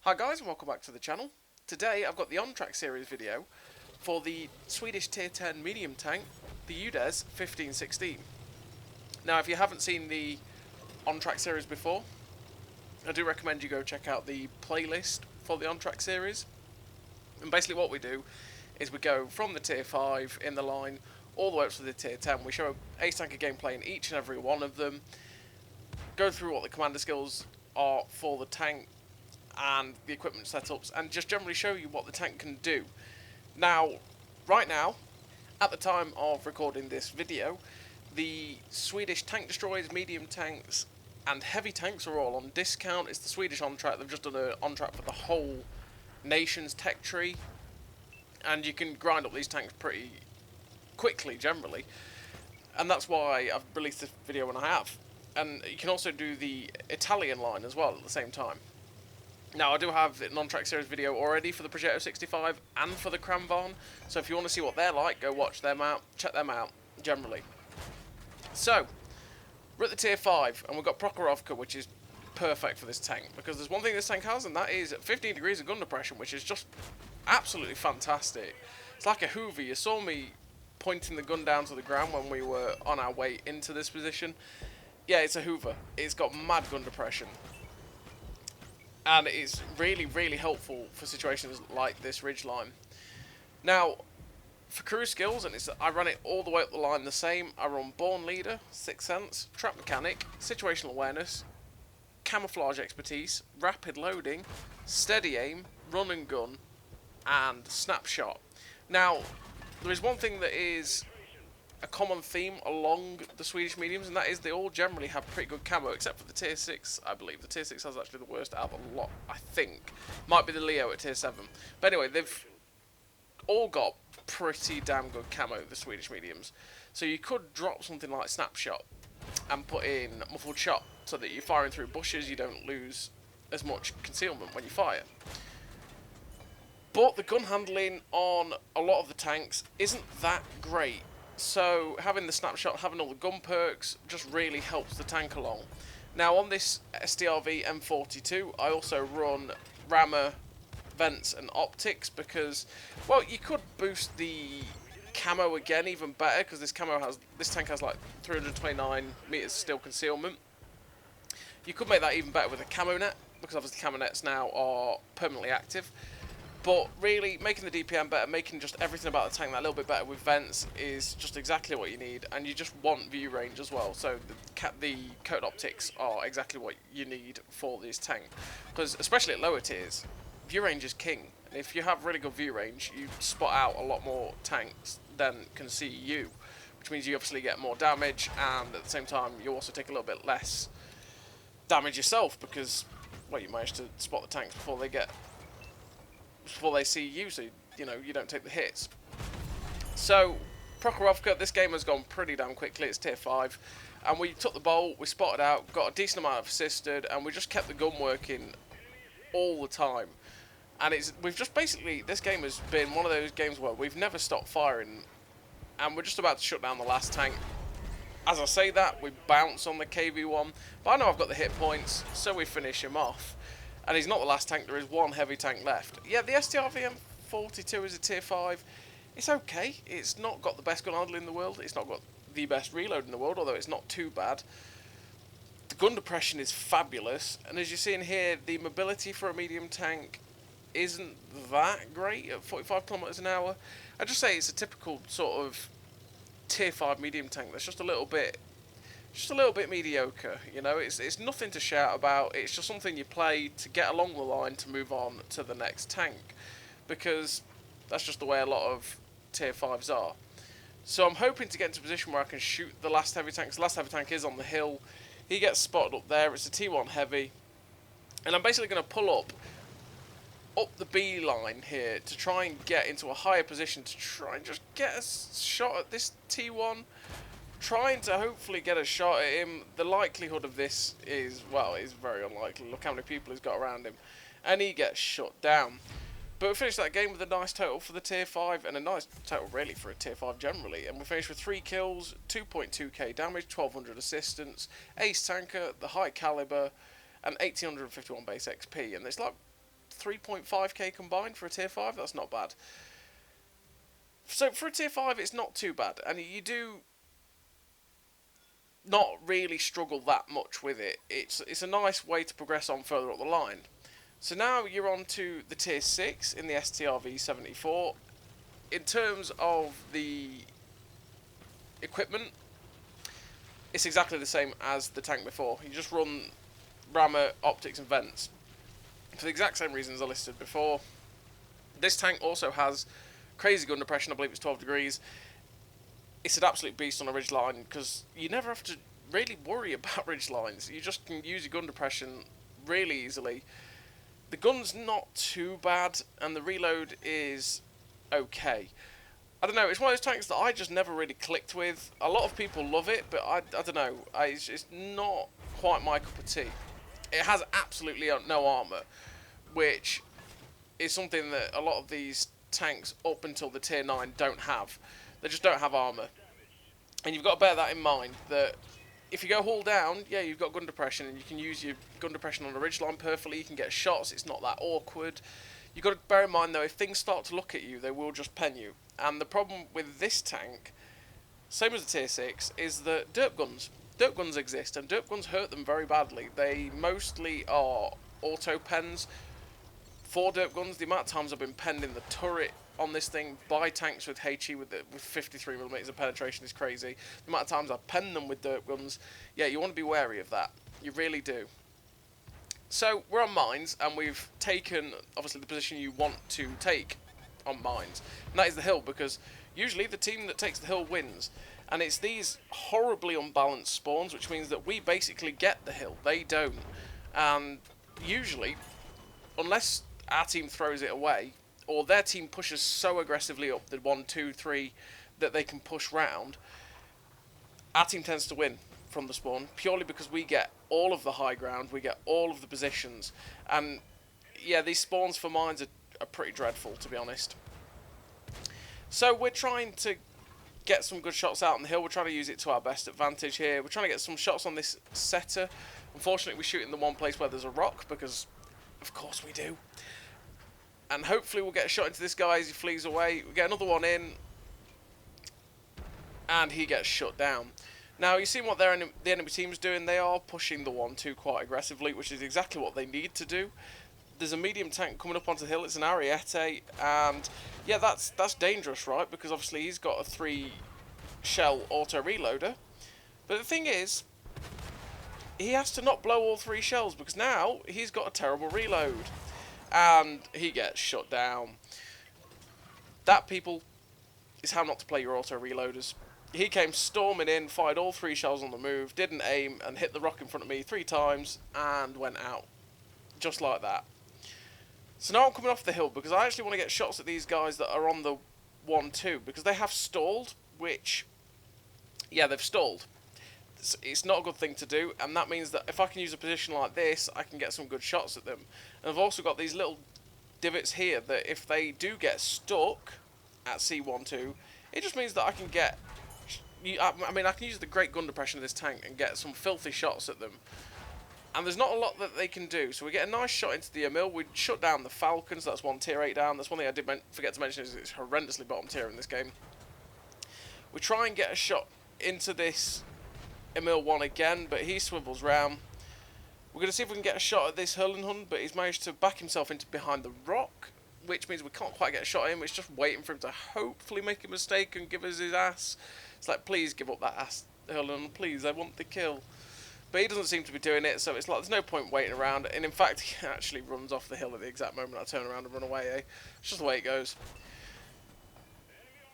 Hi guys and welcome back to the channel. Today I've got the on-track series video for the Swedish Tier 10 medium tank, the Udes 1516. Now if you haven't seen the on-track series before, I do recommend you go check out the playlist for the on-track series. And basically what we do is we go from the Tier 5 in the line all the way up to the Tier 10. We show ace tanker gameplay in each and every one of them, go through what the commander skills are for the tank, and the equipment setups, and just generally show you what the tank can do. Now, right now, at the time of recording this video, the Swedish tank destroyers, medium tanks, and heavy tanks are all on discount. It's the Swedish on-track. They've just done an on-track for the whole nation's tech tree, and you can grind up these tanks pretty quickly, generally, and that's why I've released this video when I have. And you can also do the Italian line as well at the same time. Now, I do have an on-track series video already for the Progetto 65 and for the Kramvarn, so if you want to see what they're like, go watch them out, check them out, generally. So, we're at the Tier 5, and we've got Prokhorovka, which is perfect for this tank, because there's one thing this tank has, and that is 15 degrees of gun depression, which is just absolutely fantastic. It's like a Hoover. You saw me pointing the gun down to the ground when we were on our way into this position. Yeah, it's a Hoover. It's got mad gun depression. And it's really, really helpful for situations like this ridgeline. Now, for crew skills, and I run it all the way up the line the same. I run Born Leader, Sixth Sense, Trap Mechanic, Situational Awareness, Camouflage Expertise, Rapid Loading, Steady Aim, Run and Gun, and Snapshot. Now, there is one thing that is a common theme along the Swedish mediums, and that is they all generally have pretty good camo, except for the Tier 6, I believe. The Tier 6 has actually the worst out of the lot, I think. Might be the Leo at Tier 7. But anyway, they've all got pretty damn good camo, the Swedish mediums. So you could drop something like Snapshot and put in Muffled Shot, so that you're firing through bushes, you don't lose as much concealment when you fire. But the gun handling on a lot of the tanks isn't that great. So having the Snapshot, having all the gun perks, just really helps the tank along. Now on this Strv M42, I also run rammer, vents and optics because, well, you could boost the camo again even better, because this tank has like 329 meters steel concealment. You could make that even better with a camo net, because obviously camo nets now are permanently active. But really, making the DPM better, making just everything about the tank that little bit better with vents is just exactly what you need, and you just want view range as well. So the coated optics are exactly what you need for this tank, because especially at lower tiers, view range is king. And if you have really good view range, you spot out a lot more tanks than can see you, which means you obviously get more damage, and at the same time you also take a little bit less damage yourself, because, well, you manage to spot the tanks before they see you, so you know you don't take the hits. So Prokhorovka, this game has gone pretty damn quickly. It's Tier 5, and we took the bolt, we spotted out, got a decent amount of assisted, and we just kept the gun working all the time. And we've just basically, this game has been one of those games where we've never stopped firing, and we're just about to shut down the last tank. As I say that, we bounce on the KV1, but I know I've got the hit points, so we finish him off. And he's not the last tank, there is one heavy tank left. Yeah, the Strv M42 is a Tier 5. It's okay. It's not got the best gun handling in the world. It's not got the best reload in the world, although it's not too bad. The gun depression is fabulous. And as you see in here, the mobility for a medium tank isn't that great at 45 kilometers an hour. I'd just say it's a typical sort of Tier 5 medium tank that's just a little bit mediocre, you know. It's nothing to shout about. It's just something you play to get along the line to move on to the next tank, because that's just the way a lot of Tier 5s are. So I'm hoping to get into a position where I can shoot the last heavy tank. The last heavy tank is on the hill. He gets spotted up there. It's a T1 heavy, and I'm basically going to pull up the B line here to try and get into a higher position to try and just get a shot at this T1. Trying to hopefully get a shot at him. The likelihood of this is, well, is very unlikely. Look how many people he's got around him. And he gets shut down. But we finished that game with a nice total for the Tier 5, and a nice total really for a Tier 5 generally. And we finished with 3 kills, 2.2k damage, 1200 assistance, ace tanker, the high caliber, and 1851 base XP. And it's like 3.5k combined for a tier 5. That's not bad. So for a tier 5, it's not too bad, and you do not really struggle that much with it. It's a nice way to progress on further up the line. So now you're on to the tier 6 in the Strv 74. In terms of the equipment, it's exactly the same as the tank before. You just run rammer, optics and vents for the exact same reasons I listed before. This tank also has crazy gun depression. I believe it's 12 degrees. It's an absolute beast on a ridge line because you never have to really worry about ridge lines. You just can use your gun depression really easily. The gun's not too bad and the reload is okay. I don't know, it's one of those tanks that I just never really clicked with. A lot of people love it, but I don't know, it's not quite my cup of tea. It has absolutely no armour, which is something that a lot of these tanks up until the tier 9 don't have. They just don't have armour. And you've got to bear that in mind, that if you go hull down, yeah, you've got gun depression, and you can use your gun depression on the ridgeline perfectly, you can get shots, it's not that awkward. You've got to bear in mind though, if things start to look at you, they will just pen you. And the problem with this tank, same as the tier 6, is that derp guns exist, and derp guns hurt them very badly. They mostly are auto pens. For derp guns, the amount of times I've been penned in the turret on this thing by tanks with HE with 53mm of penetration is crazy. The amount of times I've penned them with derp guns, yeah, you want to be wary of that. You really do. So we're on mines, and we've taken obviously the position you want to take on mines, and that is the hill, because usually the team that takes the hill wins. And it's these horribly unbalanced spawns, which means that we basically get the hill, they don't. And usually, unless our team throws it away, or their team pushes so aggressively up the 1, 2, 3 that they can push round, our team tends to win from the spawn, purely because we get all of the high ground, we get all of the positions. And yeah, these spawns for mines are pretty dreadful, to be honest. So we're trying to get some good shots out on the hill. We're trying to use it to our best advantage here. We're trying to get some shots on this setter. Unfortunately, we shoot in the one place where there's a rock, because of course we do. And hopefully we'll get a shot into this guy as he flees away. We get another one in, and he gets shut down. Now, you've seen what the enemy team's doing. They are pushing the 1-2 quite aggressively, which is exactly what they need to do. There's a medium tank coming up onto the hill. It's an Ariete, and yeah, that's dangerous, right? Because obviously he's got a 3-shell auto reloader. But the thing is, he has to not blow all 3 shells, because now he's got a terrible reload, and he gets shut down. That, people, is how not to play your auto reloaders. He came storming in, fired all 3 shells on the move, didn't aim, and hit the rock in front of me 3 times, and went out. Just like that. So now I'm coming off the hill, because I actually want to get shots at these guys that are on the 1-2, because they have stalled, which, yeah, they've stalled. It's not a good thing to do, and that means that if I can use a position like this, I can get some good shots at them. And I've also got these little divots here that if they do get stuck at C12, it just means that I can get... I mean, I can use the great gun depression of this tank and get some filthy shots at them. And there's not a lot that they can do. So we get a nice shot into the mill. We shut down the Falcons. That's one tier 8 down. That's one thing I did forget to mention, is it's horrendously bottom tier in this game. We try and get a shot into this Emil 1 again, but he swivels round. We're going to see if we can get a shot at this Hurlenhund, but he's managed to back himself into behind the rock, which means we can't quite get a shot at him. It's just waiting for him to hopefully make a mistake and give us his ass. It's like, please give up that ass, Hurlenhund, please, I want the kill. But he doesn't seem to be doing it, so it's like there's no point waiting around. And in fact, he actually runs off the hill at the exact moment I turn around and run away, eh? It's just the way it goes.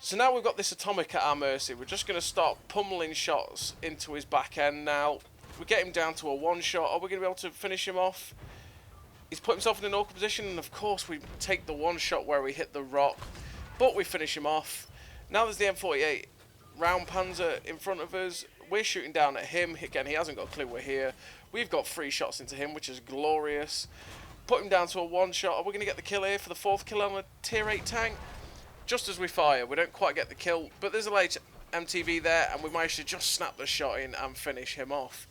So now we've got this Atomic at our mercy. We're just going to start pummeling shots into his back end now. We get him down to a 1-shot. Are we going to be able to finish him off? He's put himself in an awkward position, and of course we take the 1-shot where we hit the rock. But we finish him off. Now there's the M48 round Panzer in front of us. We're shooting down at him. Again, he hasn't got a clue we're here. We've got 3 shots into him, which is glorious. Put him down to a 1-shot. Are we going to get the kill here for the 4th kill on a tier 8 tank? Just as we fire, we don't quite get the kill, but there's a late MTV there, and we managed to just snap the shot in and finish him off.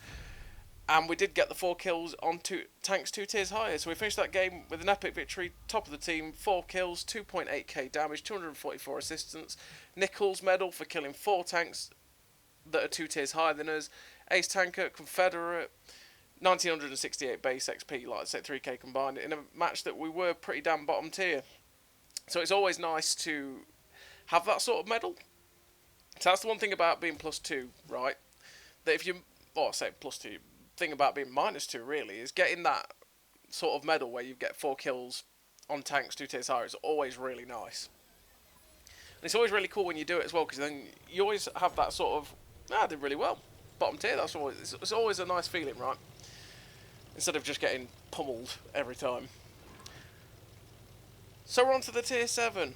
And we did get the 4 kills on tanks 2 tiers higher. So we finished that game with an epic victory, top of the team, 4 kills, 2.8k damage, 244 assistance, Nichols medal for killing 4 tanks that are 2 tiers higher than us, Ace Tanker, Confederate, 1968 base XP, like I said, 3k combined, in a match that we were pretty damn bottom tier. So it's always nice to have that sort of medal. So that's the one thing about being +2, right? That if you, well, I say +2, thing about being -2 really is getting that sort of medal where you get 4 kills on tanks 2 tiers higher. It's always really nice. And it's always really cool when you do it as well, because then you always have that sort of, I did really well, bottom tier. That's always, it's always a nice feeling, right? Instead of just getting pummeled every time. So we're on to the tier 7,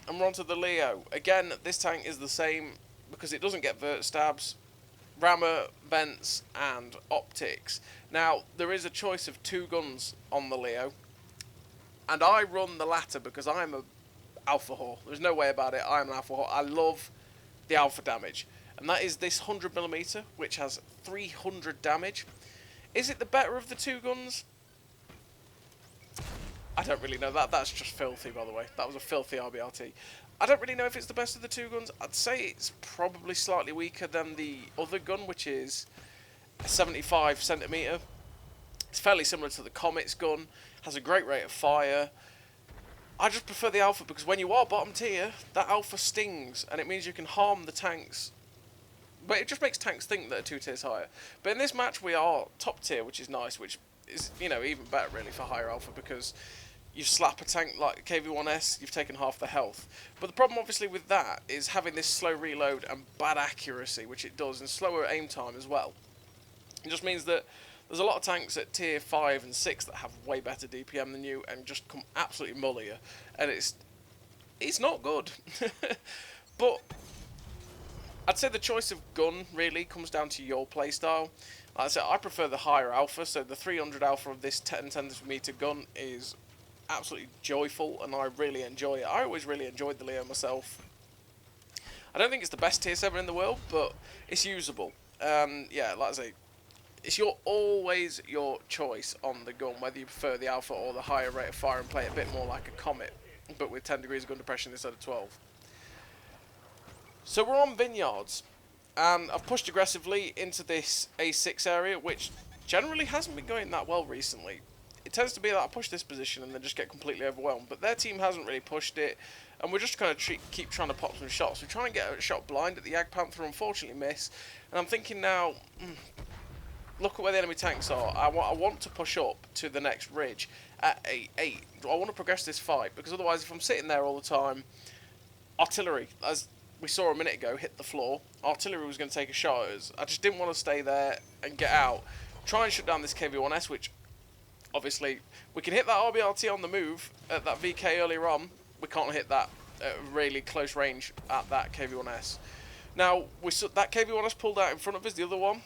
and we're on to the Leo. Again, this tank is the same because it doesn't get vert stabs, rammer, vents, and optics. Now, there is a choice of 2 guns on the Leo, and I run the latter because I am a alpha whore. There's no way about it. I am an alpha whore. I love the alpha damage, and that is this 100mm, which has 300 damage. Is it the better of the 2 guns? I don't really know. That's just filthy, by the way. That was a filthy RBRT. I don't really know if it's the best of the 2 guns. I'd say it's probably slightly weaker than the other gun, which is a 75cm. It's fairly similar to the Comet's gun. Has a great rate of fire. I just prefer the alpha because when you are bottom tier, that alpha stings, and it means you can harm the tanks. But it just makes tanks think that are 2 tiers higher. But in this match, we are top tier, which is nice, which is, you know, even better really for higher alpha because you slap a tank like KV-1S, you've taken half the health. But the problem obviously with that is having this slow reload and bad accuracy, which it does, and slower aim time as well. It just means that there's a lot of tanks at tier 5 and 6 that have way better DPM than you and just come absolutely muller you. And it's not good. But I'd say the choice of gun really comes down to your playstyle. Like I said, I prefer the higher alpha, so the 300 alpha of this 10cm gun is absolutely joyful, and I really enjoy it. I always really enjoyed the Leo myself. I don't think it's the best tier 7 in the world, but it's usable. Yeah, like I say, it's always your choice on the gun, whether you prefer the alpha or the higher rate of fire and play it a bit more like a Comet, but with 10 degrees of gun depression instead of 12. So we're on vineyards, and I've pushed aggressively into this A6 area, which generally hasn't been going that well recently. It tends to be that I push this position and then just get completely overwhelmed, but their team hasn't really pushed it, and we're just kind of keep trying to pop some shots. We try and get a shot blind at the Jagdpanther, unfortunately miss, and I'm thinking now, look at where the enemy tanks are. I want to push up to the next ridge at 8. I want to progress this fight, because otherwise if I'm sitting there all the time, artillery, as we saw a minute ago, hit the floor. Artillery was going to take a shot at us. I just didn't want to stay there and get out. Try and shut down this KV-1S, which obviously we can hit that RBRT on the move at that VK earlier on. We can't hit that at really close range at that KV-1S. Now, that KV-1S pulled out in front of us, the other one,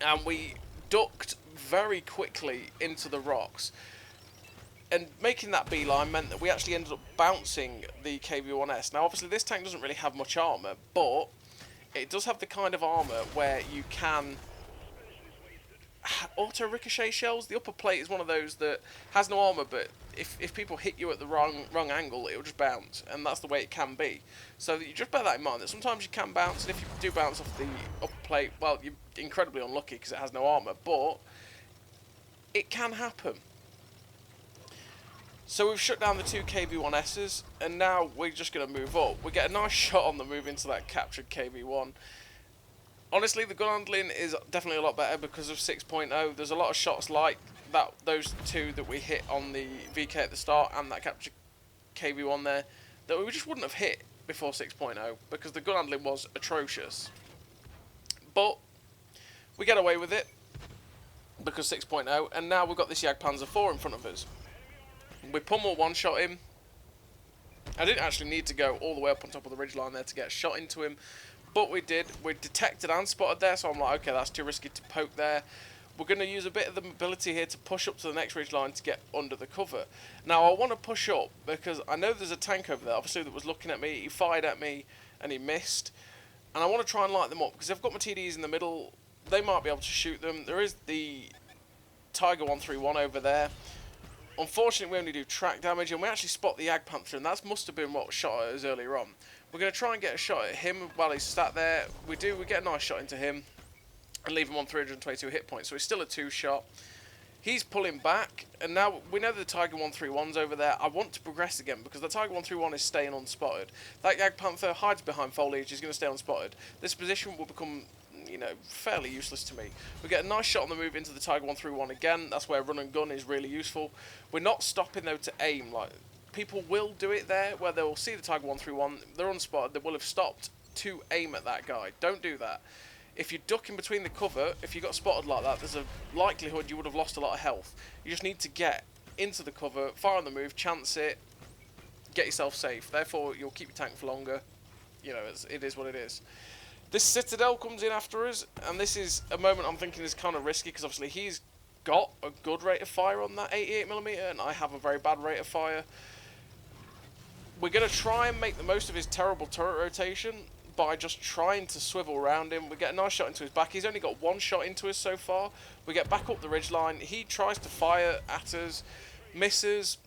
and we ducked very quickly into the rocks. And making that beeline meant that we actually ended up bouncing the KV-1S. Now, obviously, this tank doesn't really have much armour, but it does have the kind of armour where you can auto-ricochet shells. The upper plate is one of those that has no armour, but if people hit you at the wrong angle, it'll just bounce, and that's the way it can be. So you just bear that in mind, that sometimes you can bounce, and if you do bounce off the upper plate, well, you're incredibly unlucky because it has no armour, but it can happen. So we've shut down the 2 KV-1Ss, and now we're just going to move up. We get a nice shot on the move into that captured KV-1. Honestly, the gun handling is definitely a lot better because of 6.0. There's a lot of shots like those 2 that we hit on the VK at the start and that captured KV-1 there that we just wouldn't have hit before 6.0 because the gun handling was atrocious. But we get away with it because 6.0, and now we've got this Jagdpanzer 4 in front of us. We pummel one-shot him. I didn't actually need to go all the way up on top of the ridgeline there to get a shot into him, but we did. We detected and spotted there, so I'm like, okay, that's too risky to poke there. We're going to use a bit of the mobility here to push up to the next ridgeline to get under the cover. Now, I want to push up because I know there's a tank over there, obviously, that was looking at me. He fired at me and he missed. And I want to try and light them up because I've got my TDs in the middle. they might be able to shoot them. There is the Tiger 131 over there. Unfortunately, we only do track damage, and we actually spot the Jagdpanther, and that must have been what shot at us earlier on. We're going to try and get a shot at him while he's sat there. We get a nice shot into him and leave him on 322 hit points, so he's still a 2-shot. He's pulling back, and now we know the Tiger 131's over there. I want to progress again, because the Tiger 131 is staying unspotted. That Jagdpanther hides behind foliage, he's going to stay unspotted. This position will become, you know, fairly useless to me. We get a nice shot on the move into the Tiger 131 again. That's where run and gun is really useful. We're not stopping though to aim. Like, people will do it there where they'll see the Tiger 131, they're unspotted, they will have stopped to aim at that guy. Don't do that. If you duck in between the cover, if you got spotted like that, there's a likelihood you would have lost a lot of health. You just need to get into the cover, fire on the move, chance it, get yourself safe. Therefore, you'll keep your tank for longer. You know, it is what it is. This Citadel comes in after us, and this is a moment I'm thinking is kind of risky, because obviously he's got a good rate of fire on that 88mm, and I have a very bad rate of fire. We're going to try and make the most of his terrible turret rotation by just trying to swivel around him. We get a nice shot into his back. He's only got one shot into us so far. We get back up the ridgeline. He tries to fire at us, misses.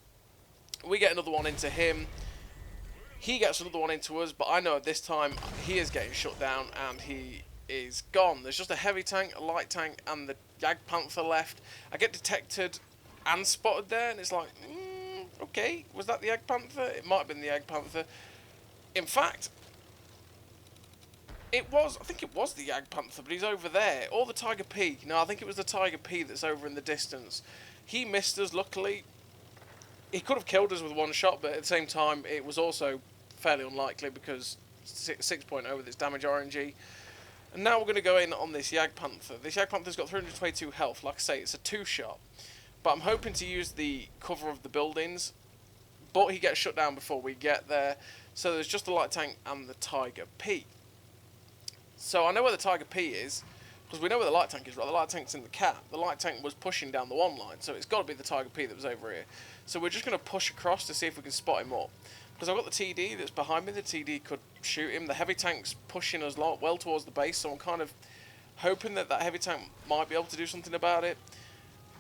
We get another one into him. He gets another one into us, but I know at this time he is getting shut down and he is gone. There's just a heavy tank, a light tank, and the Jagdpanther left. I get detected and spotted there, and it's like, okay, was that the Jagdpanther? It might have been the Jagdpanther. In fact, I think it was the Jagdpanther, but he's over there. Or the Tiger P. No, I think it was the Tiger P that's over in the distance. He missed us, luckily. He could have killed us with one shot, but at the same time, it was also fairly unlikely because 6.0 with its damage RNG. And now we're going to go in on this Jagdpanther. This Jagdpanther's got 322 health. Like I say, it's a 2-shot. But I'm hoping to use the cover of the buildings. But he gets shut down before we get there. So there's just the light tank and the Tiger P. So I know where the Tiger P is, because we know where the light tank is, right? The light tank's in the cap. The light tank was pushing down the 1 line, so it's got to be the Tiger P that was over here. So we're just going to push across to see if we can spot him up. Because I've got the TD that's behind me. The TD could shoot him. The heavy tank's pushing us well towards the base, so I'm kind of hoping that that heavy tank might be able to do something about it.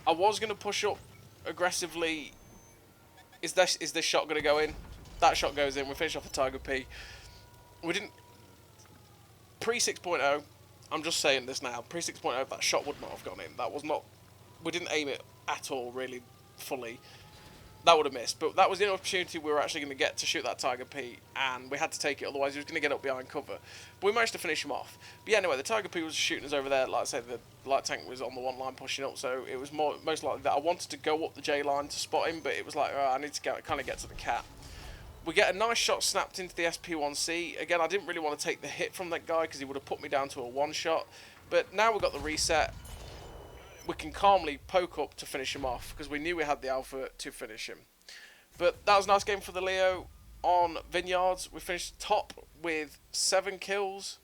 I was going to push up aggressively. Is this shot going to go in? That shot goes in. We finish off the Tiger P. We didn't... Pre-6.0, I'm just saying this now, pre-6.0, that shot would not have gone in. That was not... We didn't aim it at all, really, fully. That would have missed. But that was the opportunity we were actually going to get to shoot that Tiger P, and we had to take it, otherwise he was going to get up behind cover. But we managed to finish him off. But yeah, anyway, the Tiger P was shooting us over there. Like I said, the light tank was on the 1 line pushing up, so it was most likely that I wanted to go up the J line to spot him, but it was like, oh, I need to kind of get to the cat. We get a nice shot snapped into the SP1C. Again, I didn't really want to take the hit from that guy because he would have put me down to a 1-shot. But now we've got the reset, we can calmly poke up to finish him off because we knew we had the alpha to finish him. But that was a nice game for the Leo on Vineyards. We finished top with 7 kills,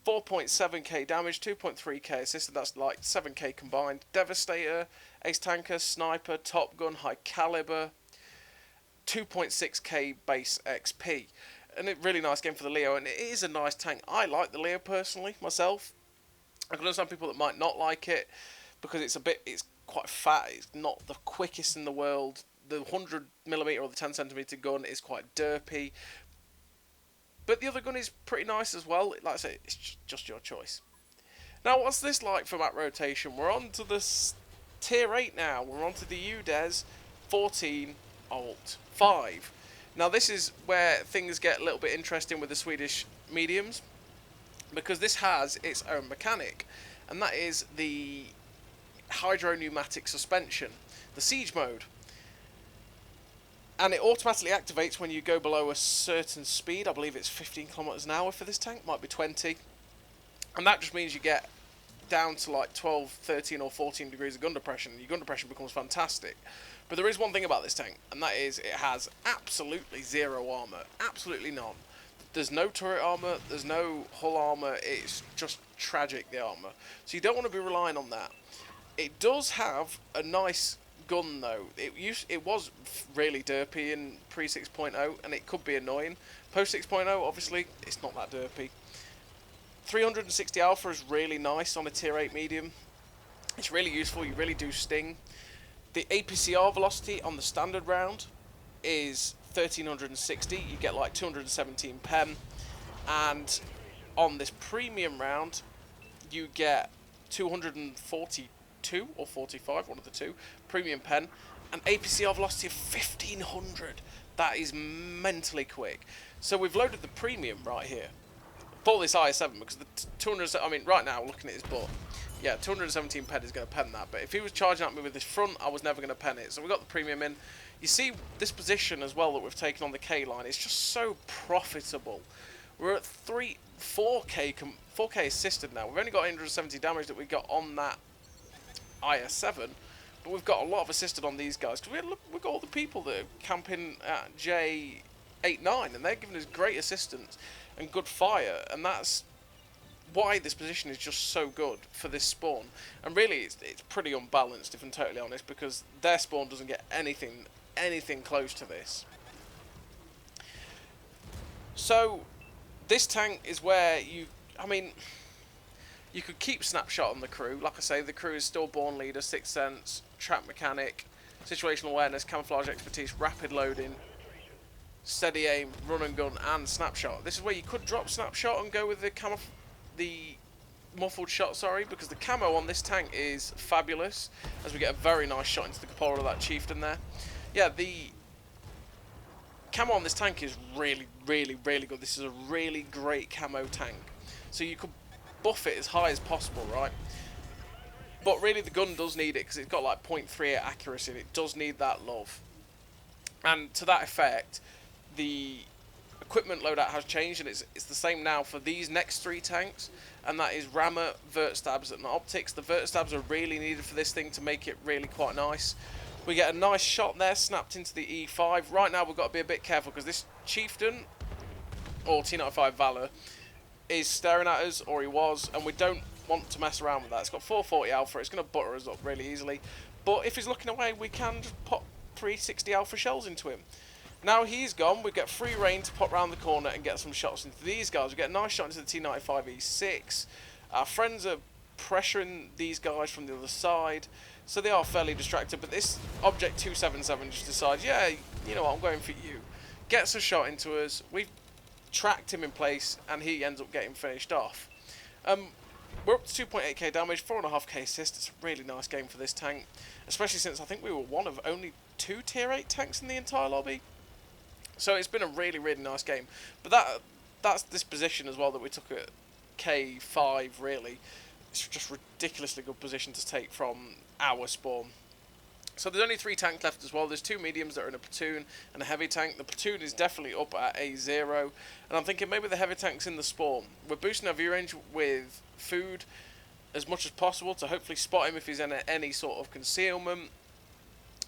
4.7k damage, 2.3k assisted, that's like 7k combined. Devastator, Ace Tanker, Sniper, Top Gun, High Caliber, 2.6k base XP. And a really nice game for the Leo, and it is a nice tank. I like the Leo personally, myself. I can understand people that might not like it, because it's quite fat, it's not the quickest in the world. The 100mm or the 10cm gun is quite derpy. But the other gun is pretty nice as well. Like I say, it's just your choice. Now, what's this like for map rotation? We're on to the tier 8 now. We're on to the Udes 14 Alt 5. Now, this is where things get a little bit interesting with the Swedish mediums, because this has its own mechanic, and that is the hydro-pneumatic suspension, the siege mode. And it automatically activates when you go below a certain speed. I believe it's 15 kilometers an hour for this tank, might be 20. And that just means you get down to like 12, 13 or 14 degrees of gun depression. Your gun depression becomes fantastic. But there is one thing about this tank, and that is it has absolutely zero armor. Absolutely none. There's no turret armor, there's no hull armor, it's just tragic, the armor. So you don't want to be relying on that. It does have a nice gun though. It was really derpy in pre 6.0, and it could be annoying. Post 6.0, obviously, it's not that derpy. 360 alpha is really nice on a tier 8 medium. It's really useful, you really do sting. The APCR velocity on the standard round is 1360, you get like 217 pen, and on this premium round you get 242 or 45, one of the two, premium pen, and APCR velocity of 1500. That is mentally quick. So we've loaded the premium right here. Bought this IS7 because the 200, I mean right now looking at his butt, yeah, 217 pen is going to pen that, but if he was charging at me with this front, I was never going to pen it. So we got the premium in. You see this position as well that we've taken on the K line, it's just so profitable. We're at 4k assisted now. We've only got 870 damage that we got on that IS7, but we've got a lot of assisted on these guys, because we've got all the people that are camping at J89, and they're giving us great assistance and good fire, and that's why this position is just so good for this spawn. And really it's pretty unbalanced, if I'm totally honest, because their spawn doesn't get anything close to this. So this tank is where you could keep snapshot on the crew. Like I say, the crew is still born leader, sixth sense, trap mechanic, situational awareness, camouflage expertise, rapid loading, steady aim, run and gun, and snapshot. This is where you could drop snapshot and go with the muffled shot, sorry, because the camo on this tank is fabulous, as we get a very nice shot into the cupola of that chieftain there. Yeah, the camo on this tank is really good. This is a really great camo tank. So you could buff it as high as possible, right? But really the gun does need it, because it's got like 0.38 accuracy, and it does need that love. And to that effect, the equipment loadout has changed, and it's the same now for these next three tanks, and that is rammer, vert stabs, and optics. The vert stabs are really needed for this thing to make it really quite nice. We get a nice shot there, snapped into the E5. Right now we've got to be a bit careful, because this chieftain, or T95 Valor, is staring at us, or he was, and we don't want to mess around with that. It's got 440 alpha, it's going to butter us up really easily, but if he's looking away, we can just pop 360 alpha shells into him. Now he's gone, we get free reign to pop round the corner and get some shots into these guys. We get a nice shot into the T95 E6. Our friends are pressuring these guys from the other side, so they are fairly distracted, but this Object 277 just decides, yeah, you know what, I'm going for you. Gets a shot into us, we've tracked him in place, and he ends up getting finished off. We're up to 2.8k damage, 4.5k assist. It's a really nice game for this tank, especially since I think we were one of only 2 tier 8 tanks in the entire lobby. So it's been a really nice game. But that's this position as well that we took at K5, really. It's just ridiculously good position to take from our spawn. So there's only 3 tanks left as well. There's 2 mediums that are in a platoon and a heavy tank. The platoon is definitely up at A0. And I'm thinking maybe the heavy tank's in the spawn. We're boosting our view range with food as much as possible to hopefully spot him if he's in any sort of concealment.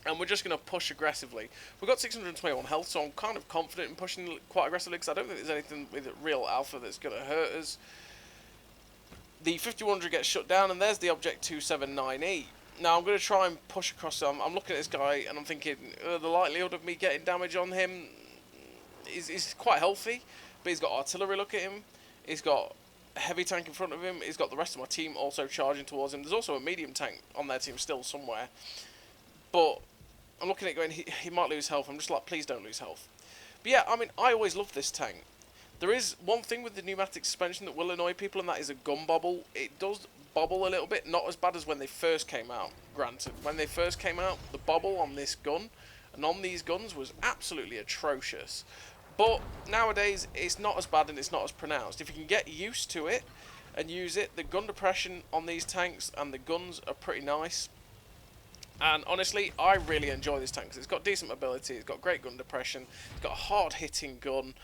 And we're just going to push aggressively. We've got 621 health, so I'm kind of confident in pushing quite aggressively, because I don't think there's anything with real alpha that's going to hurt us. The 5100 gets shut down, and there's the Object 279E. Now I'm going to try and push across some. I'm looking at this guy, and I'm thinking the likelihood of me getting damage on him is quite healthy, but he's got artillery, look at him. He's got a heavy tank in front of him. He's got the rest of my team also charging towards him. There's also a medium tank on their team still somewhere. But I'm looking at it going, he might lose health. I'm just like, please don't lose health. But yeah, I mean, I always loved this tank. There is one thing with the pneumatic suspension that will annoy people, and that is a gun bobble. It does bobble a little bit, not as bad as when they first came out, granted. When they first came out, the bobble on this gun and on these guns was absolutely atrocious. But nowadays, it's not as bad and it's not as pronounced. If you can get used to it and use it, the gun depression on these tanks and the guns are pretty nice. And honestly, I really enjoy this tank because it's got decent mobility, it's got great gun depression, it's got a hard-hitting gun.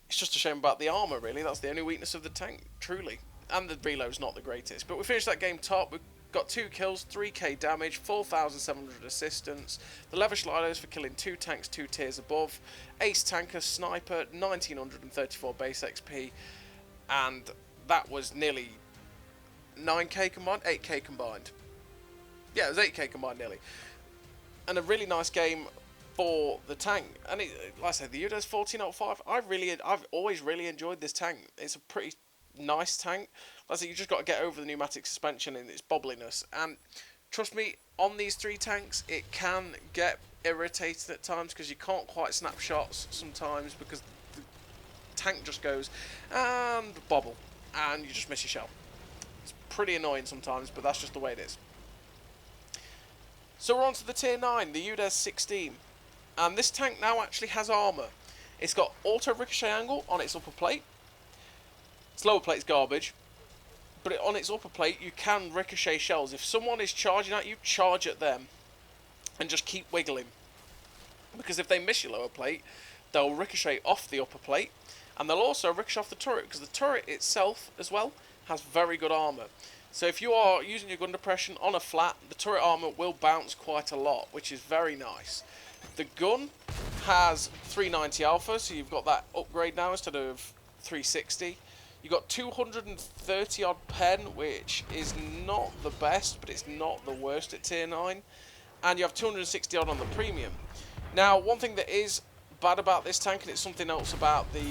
It's just a shame about the armour, really. That's the only weakness of the tank, truly. And the reload's not the greatest. But we finished that game top. We've got 2 kills, 3k damage, 4,700 assistance. The lever sliders for killing 2 tanks 2 tiers above. Ace tanker, sniper, 1934 base XP. And that was nearly 9k combined, 8k combined. Yeah, it was 8k combined nearly. And a really nice game for the tank. And like I said, the Udes 1405, I've always really enjoyed this tank. It's a pretty nice tank. Like I said, you just got to get over the pneumatic suspension and its bobbliness. And trust me, on these 3 tanks, it can get irritating at times because you can't quite snap shots sometimes because the tank just goes and bobble and you just miss your shell. It's pretty annoying sometimes, but that's just the way it is. So we're on to the tier 9, the Udes 16. And this tank now actually has armour. It's got auto ricochet angle on its upper plate. Its lower plate's garbage. But on its upper plate, you can ricochet shells. If someone is charging at you, charge at them. And just keep wiggling. Because if they miss your lower plate, they'll ricochet off the upper plate. And they'll also ricochet off the turret. Because the turret itself, as well, has very good armour. So if you are using your gun depression on a flat, the turret armour will bounce quite a lot, which is very nice. The gun has 390 alpha, so you've got that upgrade now instead of 360. You've got 230 odd pen, which is not the best, but it's not the worst at tier 9. And you have 260 odd on the premium. Now, one thing that is bad about this tank, and it's something else about the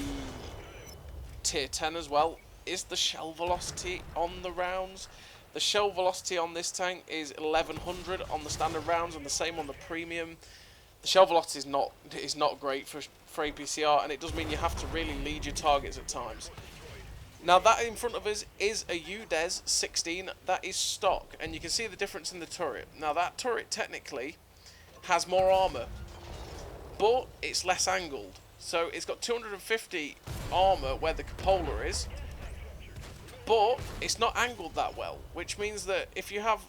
tier 10 as well, is the shell velocity on the rounds. The shell velocity on this tank is 1100 on the standard rounds and the same on the premium. The shell velocity is not great for APCR, and it does mean you have to really lead your targets at times. Now that in front of us is a Udes 16, that is stock, and you can see the difference in the turret. Now that turret technically has more armour, but it's less angled. So it's got 250 armour where the cupola is, but it's not angled that well, which means that if you have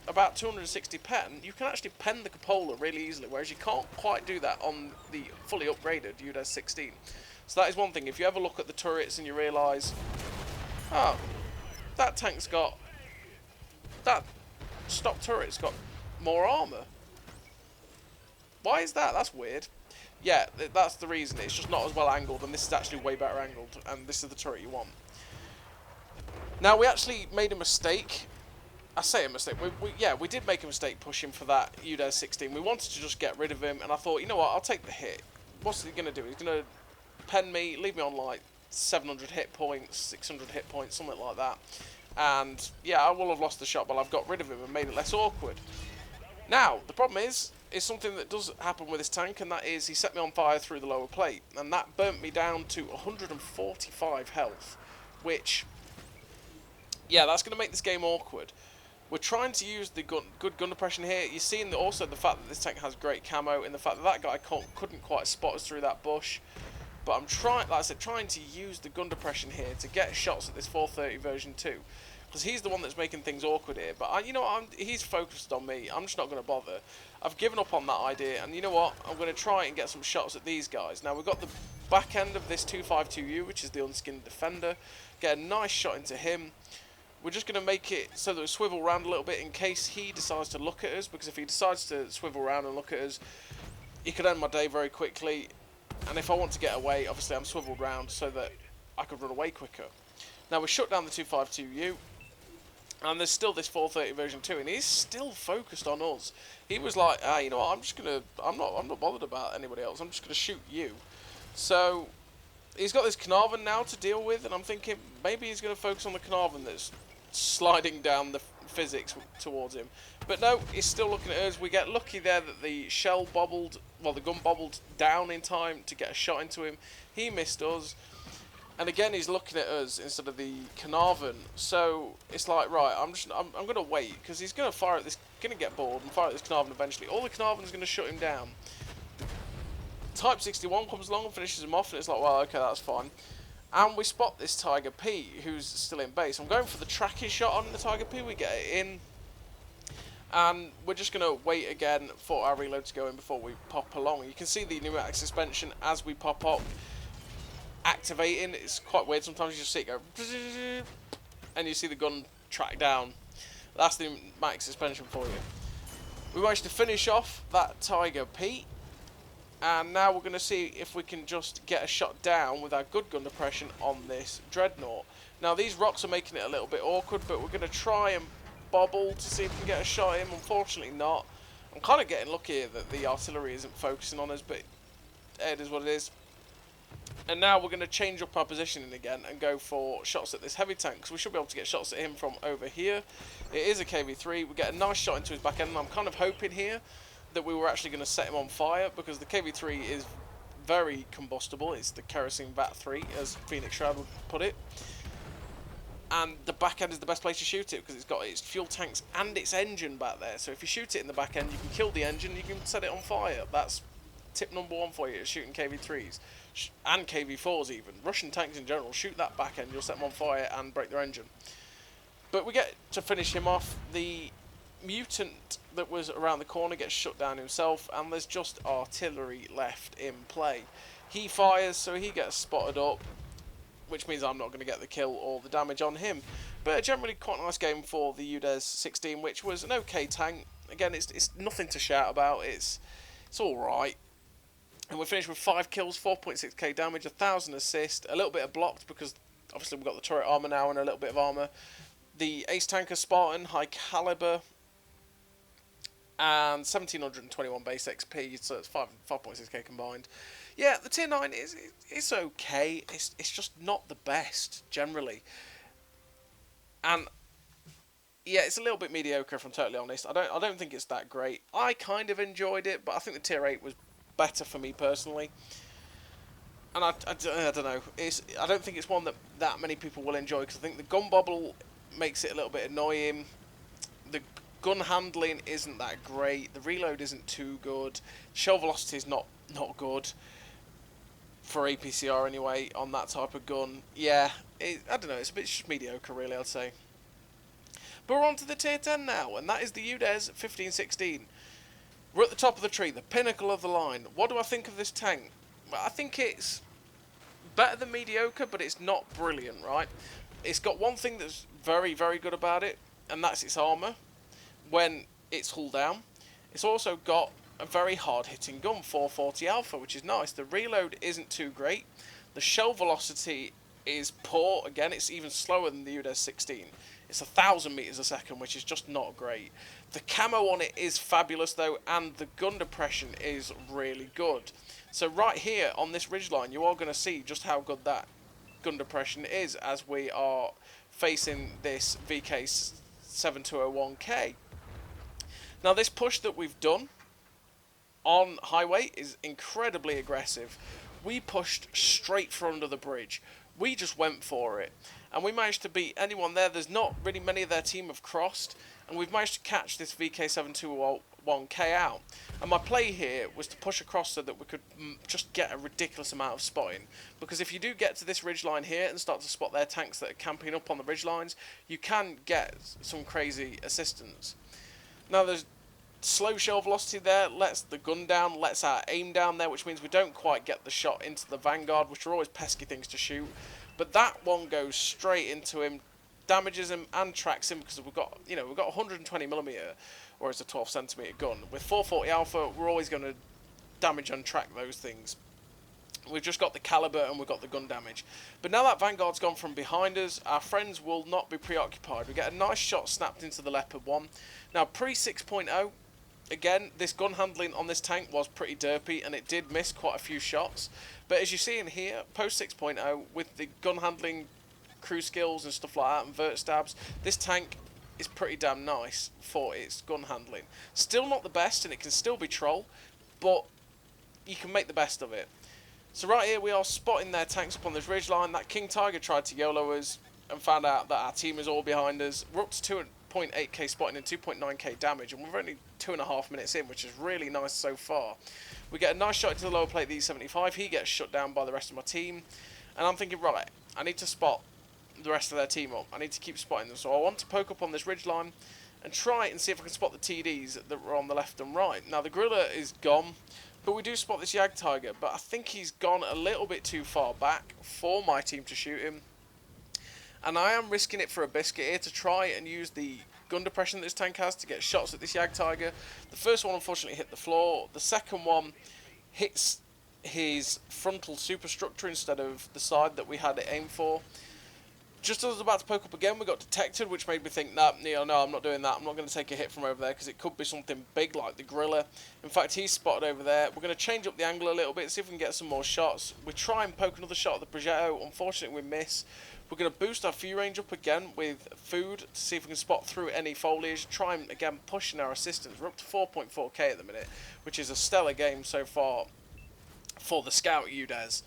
about 260 pen, you can actually pen the cupola really easily, whereas you can't quite do that on the fully upgraded Udes 16. So that is one thing. If you ever look at the turrets and you realise, oh, that tank's got, that stock turret's got more armour. Why is that? That's weird. Yeah, that's the reason. It's just not as well angled, and this is actually way better angled, and this is the turret you want. Now, we actually made a mistake. I say a mistake. We did make a mistake pushing for that Udes 16. We wanted to just get rid of him, and I thought, you know what, I'll take the hit. What's he going to do? He's going to pen me, leave me on like 700 hit points, 600 hit points, something like that. And yeah, I will have lost the shot, but I've got rid of him and made it less awkward. Now, the problem is something that does happen with this tank, and that is he set me on fire through the lower plate, and that burnt me down to 145 health, which, yeah, that's going to make this game awkward. We're trying to use the good gun depression here. You're seeing also the fact that this tank has great camo, and the fact that that guy couldn't quite spot us through that bush. But I'm trying, like I said, trying to use the gun depression here to get shots at this 430 version 2. Because he's the one that's making things awkward here. But you know what, he's focused on me. I'm just not going to bother. I've given up on that idea. And you know what, I'm going to try and get some shots at these guys. Now, we've got the back end of this 252U, which is the unskinned defender. Get a nice shot into him. We're just going to make it so that we swivel around a little bit in case he decides to look at us. Because if he decides to swivel around and look at us, he could end my day very quickly. And if I want to get away, obviously I'm swiveled round so that I could run away quicker. Now we shut down the 252U. And there's still this 430 version 2, and he's still focused on us. He was like, you know what, I'm not bothered about anybody else. I'm just gonna shoot you. So he's got this Carnarvon now to deal with, and I'm thinking maybe he's gonna focus on the Carnarvon that's sliding down the physics towards him. But no, he's still looking at us. We get lucky there that the shell bobbled, well, the gun bobbled down in time to get a shot into him. He missed us. And again, he's looking at us instead of the Carnarvon. So it's like, right, I'm going to wait, because he's going to fire at this, going to get bored and fire at this Carnarvon eventually. All the Carnarvon's going to shut him down. Type 61 comes along and finishes him off, and it's like, well, okay, that's fine. And we spot this Tiger P, who's still in base. I'm going for the tracking shot on the Tiger P. We get it in. And we're just going to wait again for our reload to go in before we pop along. You can see the pneumatic suspension as we pop up activating. It's quite weird. Sometimes you just see it go, and you see the gun track down. That's the pneumatic suspension for you. We managed to finish off that Tiger P. And now we're going to see if we can just get a shot down with our good gun depression on this Dreadnought. Now these rocks are making it a little bit awkward, but we're going to try and bobble to see if we can get a shot at him. Unfortunately not. I'm kind of getting lucky that the artillery isn't focusing on us, but it is what it is. And now we're going to change up our positioning again and go for shots at this heavy tank, because we should be able to get shots at him from over here. It is a KV-3. We get a nice shot into his back end, and I'm kind of hoping here that we were actually going to set him on fire, because the KV-3 is very combustible. It's the kerosene VAT-3, as Phoenix Shroud would put it. And the back end is the best place to shoot it, because it's got its fuel tanks and its engine back there. So if you shoot it in the back end, you can kill the engine, you can set it on fire. That's tip number one for you, shooting KV-3s. And KV-4s even. Russian tanks in general, shoot that back end, you'll set them on fire and break their engine. But we get to finish him off. The mutant that was around the corner gets shut down himself, and there's just artillery left in play. He fires, so he gets spotted up, which means I'm not going to get the kill or the damage on him. But a generally quite nice game for the Udes 16, which was an okay tank. Again, it's nothing to shout about, it's alright. And we're finished with 5 kills, 4.6k damage, 1,000 assist, a little bit of blocked because obviously we've got the turret armour now and a little bit of armour. The Ace Tanker Spartan, high caliber, and 1,721 base XP, so it's 5.6k combined. Yeah, the tier 9 is okay, it's just not the best, generally. And yeah, it's a little bit mediocre if I'm totally honest. I don't think it's that great. I kind of enjoyed it, but I think the tier 8 was better for me personally, and I don't know. I don't think it's one that many people will enjoy, because I think the gun bobble makes it a little bit annoying. The gun handling isn't that great. The reload isn't too good. Shell velocity is not good for APCR anyway on that type of gun. Yeah, I don't know. It's just mediocre really, I'd say. But we're on to the tier 10 now, and that is the Udes 1516. We're at the top of the tree, the pinnacle of the line. What do I think of this tank? Well, I think it's better than mediocre, but it's not brilliant, right? It's got one thing that's very, very good about it, and that's its armour when it's hull down. It's also got a very hard-hitting gun, 440 Alpha, which is nice. The reload isn't too great. The shell velocity is poor. Again, it's even slower than the Udes 16. It's 1,000 meters a second, which is just not great. The camo on it is fabulous though, and the gun depression is really good. So right here on this ridgeline, you are going to see just how good that gun depression is as we are facing this VK7201K. Now this push that we've done on highway is incredibly aggressive. We pushed straight for under the bridge. We just went for it, and we managed to beat anyone there. There's not really many of their team have crossed, and we've managed to catch this VK7201K out. And my play here was to push across so that we could just get a ridiculous amount of spotting, because if you do get to this ridgeline here and start to spot their tanks that are camping up on the ridgelines, you can get some crazy assistance. Now there's slow shell velocity there, lets the gun down, lets our aim down there, which means we don't quite get the shot into the vanguard, which are always pesky things to shoot. But that one goes straight into him, damages him and tracks him, because we've got 120mm, or it's a 12cm gun. With 440 Alpha, we're always going to damage and track those things. We've just got the caliber and we've got the gun damage. But now that vanguard's gone from behind us, our friends will not be preoccupied. We get a nice shot snapped into the Leopard 1. Now pre 6.0, again, this gun handling on this tank was pretty derpy, and it did miss quite a few shots. But as you see in here, post 6.0, with the gun handling, crew skills and stuff like that, and vert stabs, this tank is pretty damn nice for its gun handling. Still not the best, and it can still be troll, but you can make the best of it. So right here we are spotting their tanks up on this ridgeline. That King Tiger tried to YOLO us and found out that our team is all behind us. We're up to 2.8k spotting and 2.9k damage, and we're only 2.5 minutes in, which is really nice so far. We get a nice shot into the lower plate, the E75. He gets shut down by the rest of my team, and I'm thinking, right, I need to spot the rest of their team up. I need to keep spotting them, so I want to poke up on this ridgeline and try and see if I can spot the TDs that were on the left and right. Now the gorilla is gone, but we do spot this Yag Tiger, but I think he's gone a little bit too far back for my team to shoot him. And I am risking it for a biscuit here to try and use the gun depression that this tank has to get shots at this Yag Tiger. The first one unfortunately hit the floor. The second one hits his frontal superstructure instead of the side that we had it aimed for. Just as I was about to poke up again, we got detected, which made me think, nah, Neo, no, I'm not doing that. I'm not going to take a hit from over there, because it could be something big like the gorilla. In fact, he's spotted over there. We're going to change up the angle a little bit, see if we can get some more shots. We try and poke another shot at the Progetto. Unfortunately, we miss. We're going to boost our view range up again with food to see if we can spot through any foliage. Try and, again, pushing our assistance. We're up to 4.4k at the minute, which is a stellar game so far for the Scout Udes.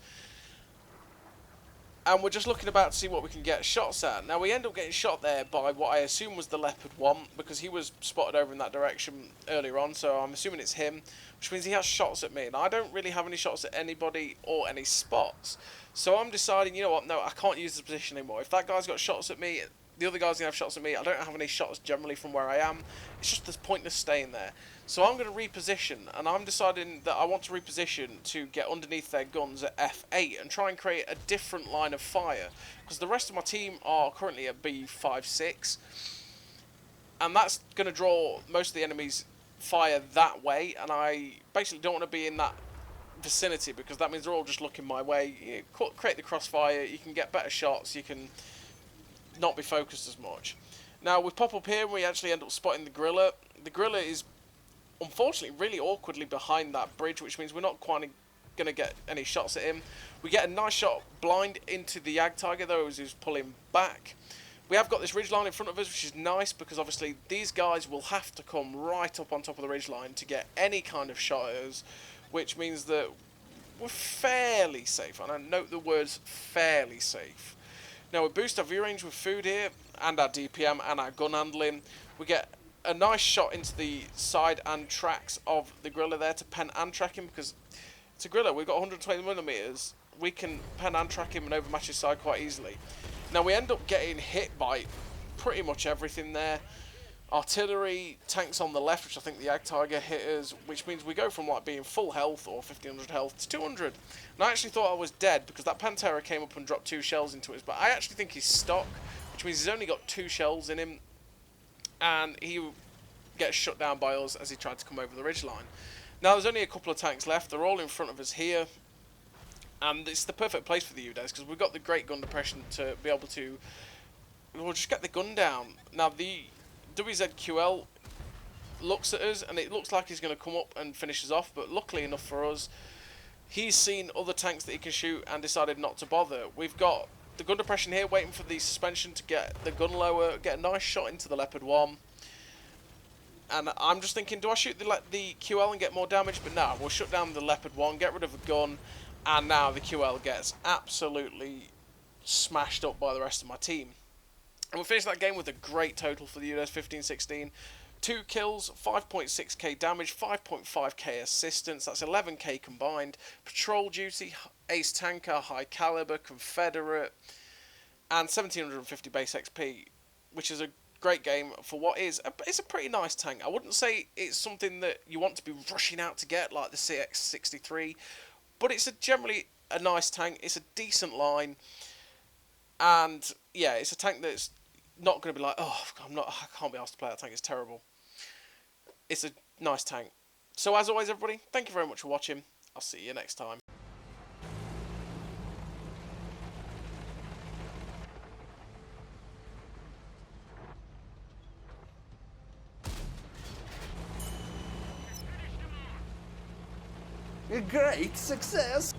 And we're just looking about to see what we can get shots at. Now, we end up getting shot there by what I assume was the Leopard 1, because he was spotted over in that direction earlier on, so I'm assuming it's him, which means he has shots at me. And I don't really have any shots at anybody or any spots. So I'm deciding, you know what, no, I can't use this position anymore. If that guy's got shots at me, the other guy's going to have shots at me. I don't have any shots generally from where I am. It's just this pointless staying there. So I'm going to reposition, and I'm deciding that I want to reposition to get underneath their guns at F8 and try and create a different line of fire. Because the rest of my team are currently at B56, and that's going to draw most of the enemy's fire that way, and I basically don't want to be in that vicinity, because that means they're all just looking my way. You create the crossfire, you can get better shots, you can not be focused as much. Now, we pop up here and we actually end up spotting the gorilla. The gorilla is unfortunately really awkwardly behind that bridge, which means we're not quite going to get any shots at him. We get a nice shot blind into the Yag Tiger though, as he's pulling back. We have got this ridgeline in front of us, which is nice, because obviously these guys will have to come right up on top of the ridgeline to get any kind of shot at us, which means that we're fairly safe, and I note the words fairly safe. Now, we boost our view range with food here, and our DPM, and our gun handling. We get a nice shot into the side and tracks of the gorilla there to pen and track him, because it's a gorilla. We've got 120mm. We can pen and track him and overmatch his side quite easily. Now, we end up getting hit by pretty much everything there. Artillery, tanks on the left, which I think the Yag Tiger hit us, which means we go from like being full health or 1500 health to 200. And I actually thought I was dead, because that Pantera came up and dropped 2 shells into us, but I actually think he's stock, which means he's only got 2 shells in him, and he gets shut down by us as he tried to come over the ridgeline. Now, there's only a couple of tanks left. They're all in front of us here, and it's the perfect place for the Udes, because we've got the great gun depression to be able to, we'll just get the gun down. Now, the WZQL looks at us, and it looks like he's going to come up and finish us off, but luckily enough for us, he's seen other tanks that he can shoot and decided not to bother. We've got the gun depression here waiting for the suspension to get the gun lower, get a nice shot into the Leopard 1. And I'm just thinking, do I shoot the QL and get more damage? But no, we'll shut down the Leopard 1, get rid of the gun, and now the QL gets absolutely smashed up by the rest of my team. And we'll finish that game with a great total for the Udes 15-16. 2 kills, 5.6k damage, 5.5k assistance, that's 11k combined. Patrol duty, ace tanker, high caliber, Confederate, and 1750 base XP, which is a great game for what is it's a pretty nice tank. I wouldn't say it's something that you want to be rushing out to get like the CX-63, but it's generally a nice tank. It's a decent line, and yeah, it's a tank that's not going to be like, oh, I can't be asked to play that tank, it's terrible. It's a nice tank. So as always, everybody, thank you very much for watching. I'll see you next time. A great success!